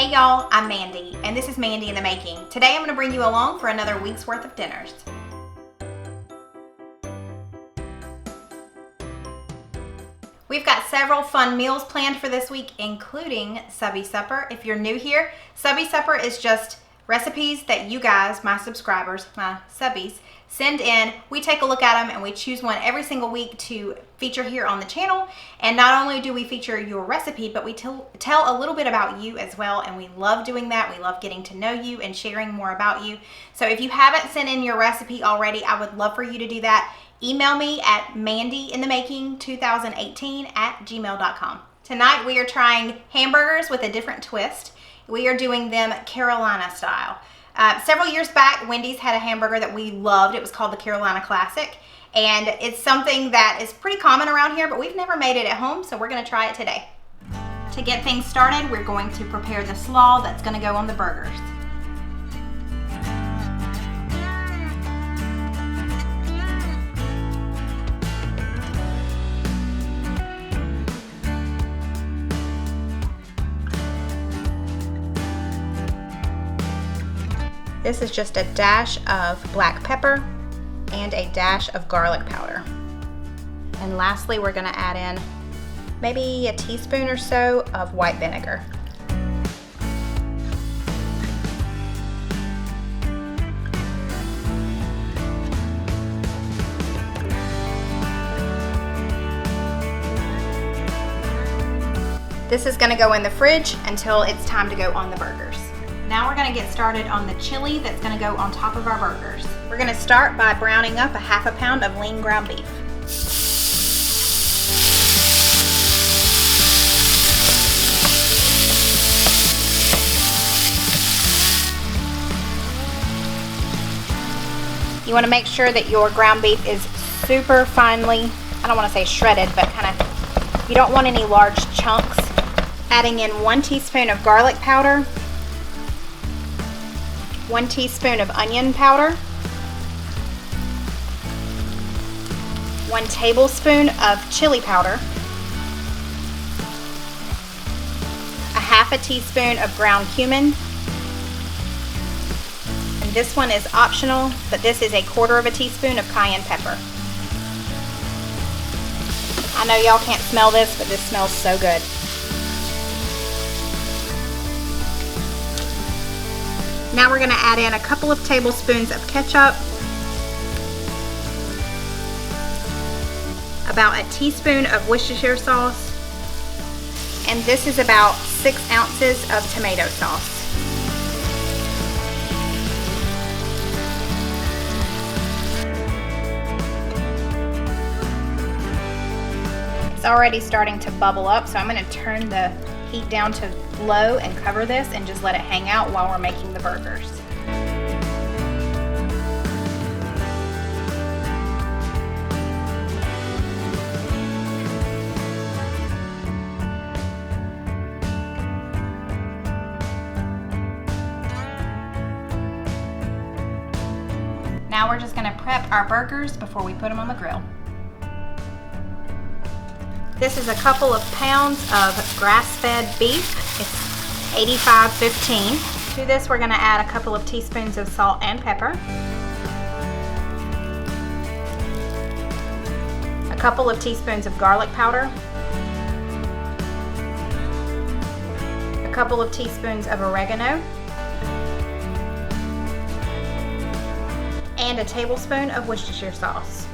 Hey y'all, I'm Mandy, and this is Mandy in the Making. Today I'm going to bring you along for another week's worth of dinners. We've got several fun meals planned for this week, including Subby Supper. If you're new here, Subby Supper is just recipes that you guys, my subscribers, my subbies, send in. We take a look at them and we choose one every single week to feature here on the channel. And not only do we feature your recipe, but we tell a little bit about you as well. And we love doing that. We love getting to know you and sharing more about you. So if you haven't sent in your recipe already, I would love for you to do that. Email me at mandyinthemaking2018@gmail.com. Tonight we are trying hamburgers with a different twist. We are doing them Carolina style. Several years back, Wendy's had a hamburger that we loved. It was called the Carolina Classic. And it's something that is pretty common around here, but we've never made it at home, so we're gonna try it today. To get things started, we're going to prepare the slaw that's gonna go on the burgers. This is just a dash of black pepper and a dash of garlic powder. And lastly, we're gonna add in maybe a teaspoon or so of white vinegar. This is gonna go in the fridge until it's time to go on the burgers. Now we're gonna get started on the chili that's gonna go on top of our burgers. We're gonna start by browning up a half a pound of lean ground beef. You wanna make sure that your ground beef is super finely, I don't wanna say shredded, but you don't want any large chunks. Adding in 1 teaspoon of garlic powder, 1 teaspoon of onion powder, 1 tablespoon of chili powder, a half a teaspoon of ground cumin, and this one is optional, but this is a 1/4 teaspoon of cayenne pepper. I know y'all can't smell this, but this smells so good. Now we're gonna add in a couple of tablespoons of ketchup, about a teaspoon of Worcestershire sauce, and this is about 6 ounces of tomato sauce. It's already starting to bubble up, so I'm gonna turn the heat down to low and cover this and just let it hang out while we're making the burgers. Now we're just gonna prep our burgers before we put them on the grill. This is a couple of pounds of grass-fed beef. It's 85/15. To this, we're gonna add a couple of teaspoons of salt and pepper, a couple of teaspoons of garlic powder, a couple of teaspoons of oregano, and a tablespoon of Worcestershire sauce.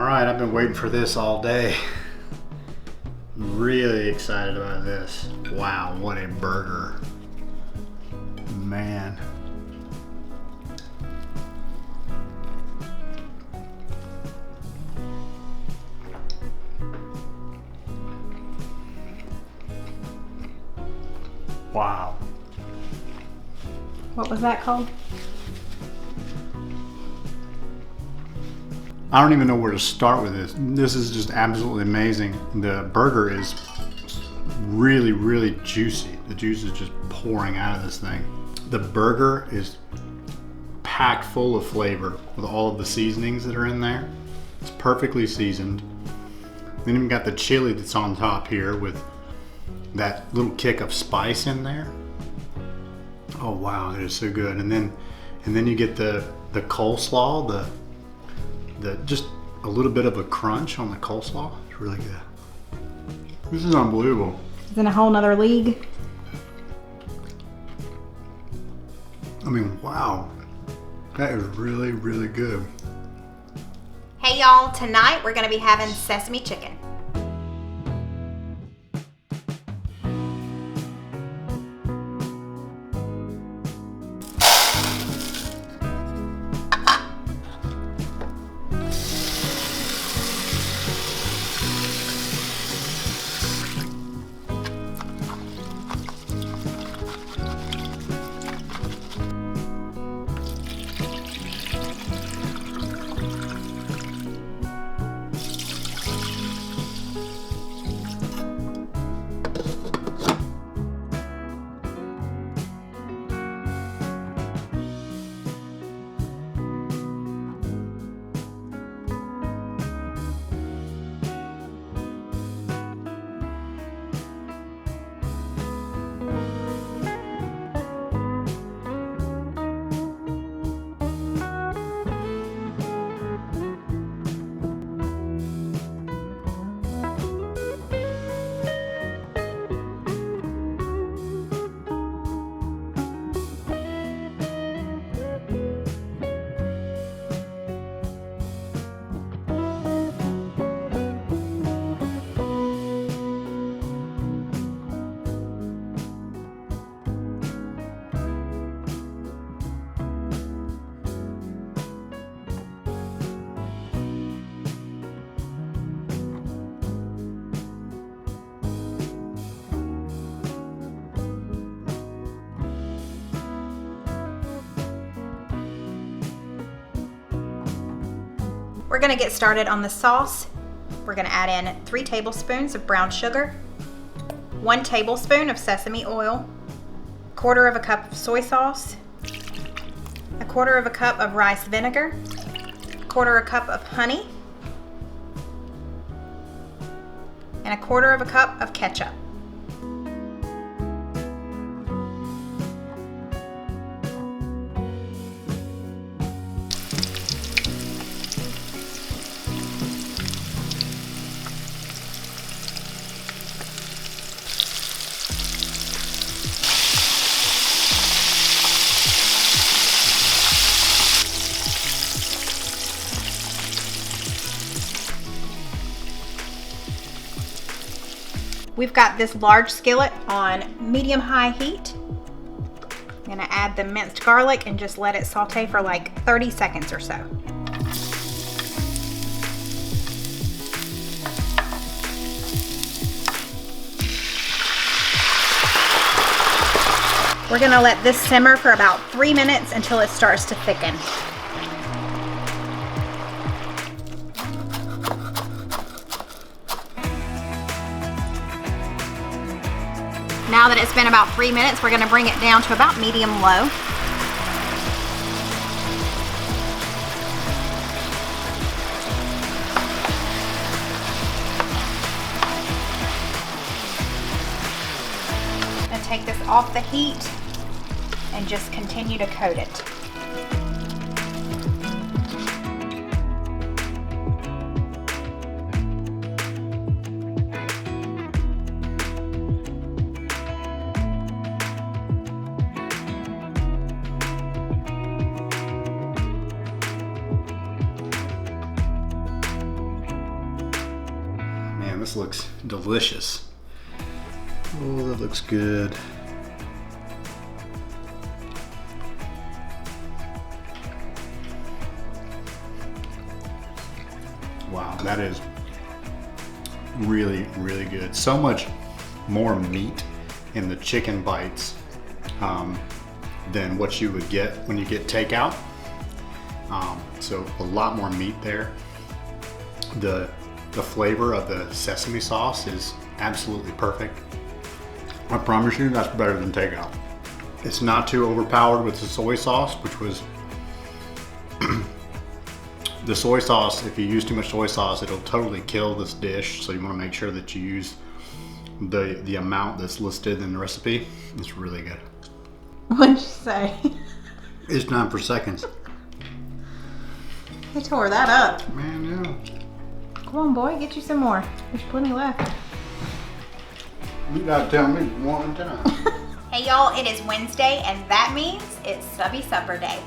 right, I've been waiting for this all day. Really excited about this. Wow, what a burger. Man. Wow. What was that called? I don't even know where to start with this. This is just absolutely amazing. The burger is really, really juicy. The juice is just pouring out of this thing. The burger is packed full of flavor with all of the seasonings that are in there. It's perfectly seasoned. Then you've got the chili that's on top here with that little kick of spice in there. Oh wow, it is so good. And then you get the coleslaw, the just a little bit of a crunch on the coleslaw. It's really good. This is unbelievable. It's in a whole nother league. I mean, wow. That is really, really good. Hey y'all, tonight we're gonna be having sesame chicken. We're gonna get started on the sauce. We're gonna add in 3 tablespoons of brown sugar, 1 tablespoon of sesame oil, 1/4 cup of soy sauce, 1/4 cup of rice vinegar, 1/4 cup of honey, and 1/4 cup of ketchup. We've got this large skillet on medium-high heat. I'm gonna add the minced garlic and just let it saute for like 30 seconds or so. We're gonna let this simmer for about 3 minutes until it starts to thicken. Now that it's been about 3 minutes, we're gonna bring it down to about medium-low. And take this off the heat and just continue to coat it. this looks delicious. Oh, that looks good. Wow, that is really, really good. So much more meat in the chicken bites than what you would get when you get takeout. So a lot more meat there. The flavor of the sesame sauce is absolutely perfect. I promise you that's better than takeout. It's not too overpowered with the soy sauce, which was the soy sauce. If you use too much soy sauce, it'll totally kill this dish. So you want to make sure that you use the amount that's listed in the recipe. It's really good. What'd you say? It's time for seconds. He tore that up. Man, yeah. Come on, boy, get you some more. There's plenty left. You gotta tell me one time. Hey y'all, it is Wednesday and that means it's Subby Supper Day.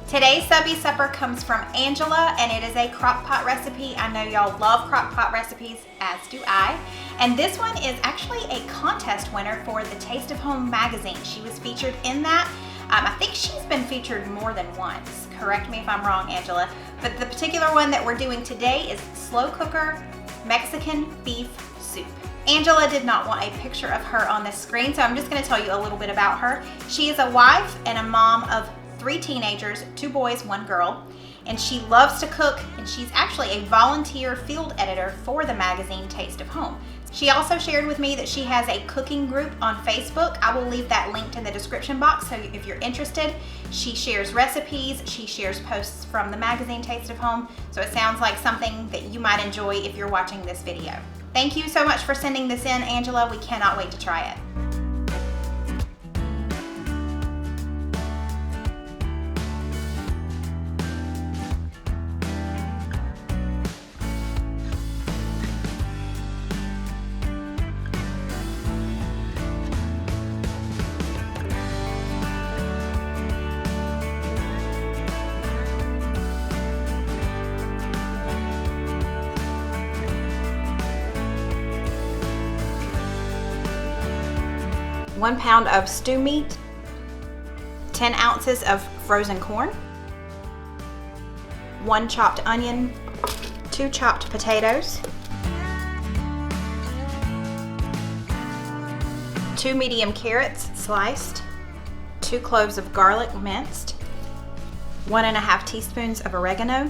Today's Subby Supper comes from Angela and it is a crock pot recipe. I know y'all love crock pot recipes, as do I. And this one is actually a contest winner for the Taste of Home magazine. She was featured in that. I think she's been featured more than once. Correct me if I'm wrong, Angela. But the particular one that we're doing today is slow cooker Mexican beef soup. Angela did not want a picture of her on the screen, so I'm just going to tell you a little bit about her. She is a wife and a mom of 3 teenagers, 2 boys, 1 girl, and she loves to cook, and she's actually a volunteer field editor for the magazine Taste of Home. She also shared with me that she has a cooking group on Facebook. I will leave that linked in the description box, so if you're interested. She shares recipes, she shares posts from the magazine Taste of Home, so it sounds like something that you might enjoy if you're watching this video. Thank you so much for sending this in, Angela. We cannot wait to try it. One pound of stew meat, 10 ounces of frozen corn, 1 chopped onion, 2 chopped potatoes, 2 medium carrots sliced, 2 cloves of garlic minced, 1½ teaspoons of oregano,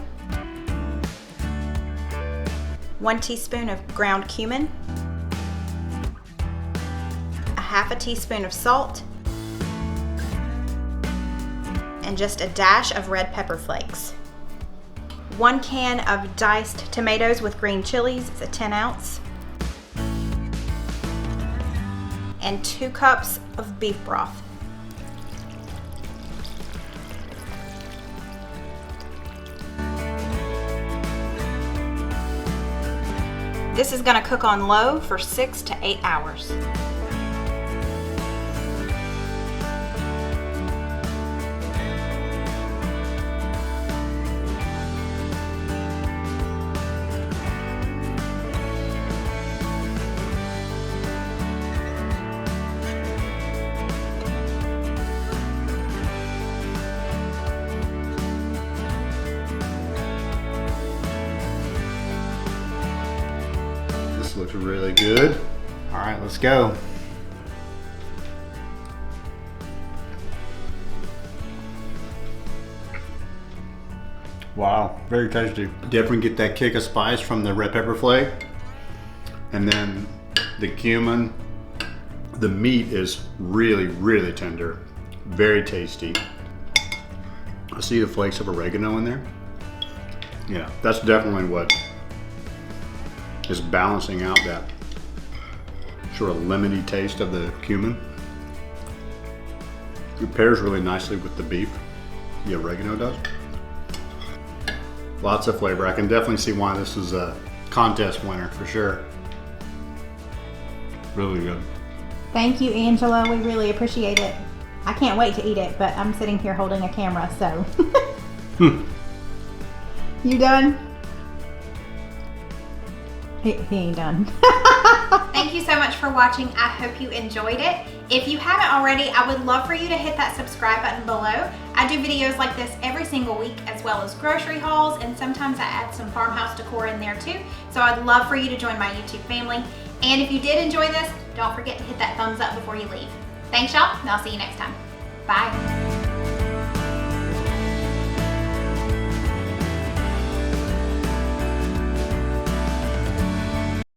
1 teaspoon of ground cumin, 1/2 teaspoon of salt, and just a dash of red pepper flakes. 1 can of diced tomatoes with green chilies, it's a 10 ounce, and 2 cups of beef broth. This is going to cook on low for 6 to 8 hours. Looks really good. All right, let's go. Wow, very tasty. Definitely get that kick of spice from the red pepper flake. And then the cumin. The meat is really, really tender. Very tasty. I see the flakes of oregano in there. Yeah, that's definitely what is balancing out that sort of lemony taste of the cumin. It pairs really nicely with the beef, the oregano does. Lots of flavor. I can definitely see why this is a contest winner for sure. Really good. Thank you, Angela. We really appreciate it. I can't wait to eat it, but I'm sitting here holding a camera, so. You done? He ain't done. Thank you so much for watching. I hope you enjoyed it. If you haven't already, I would love for you to hit that subscribe button below. I do videos like this every single week, as well as grocery hauls, and sometimes I add some farmhouse decor in there too. So I'd love for you to join my YouTube family. And if you did enjoy this, don't forget to hit that thumbs up before you leave. Thanks y'all, and I'll see you next time. Bye.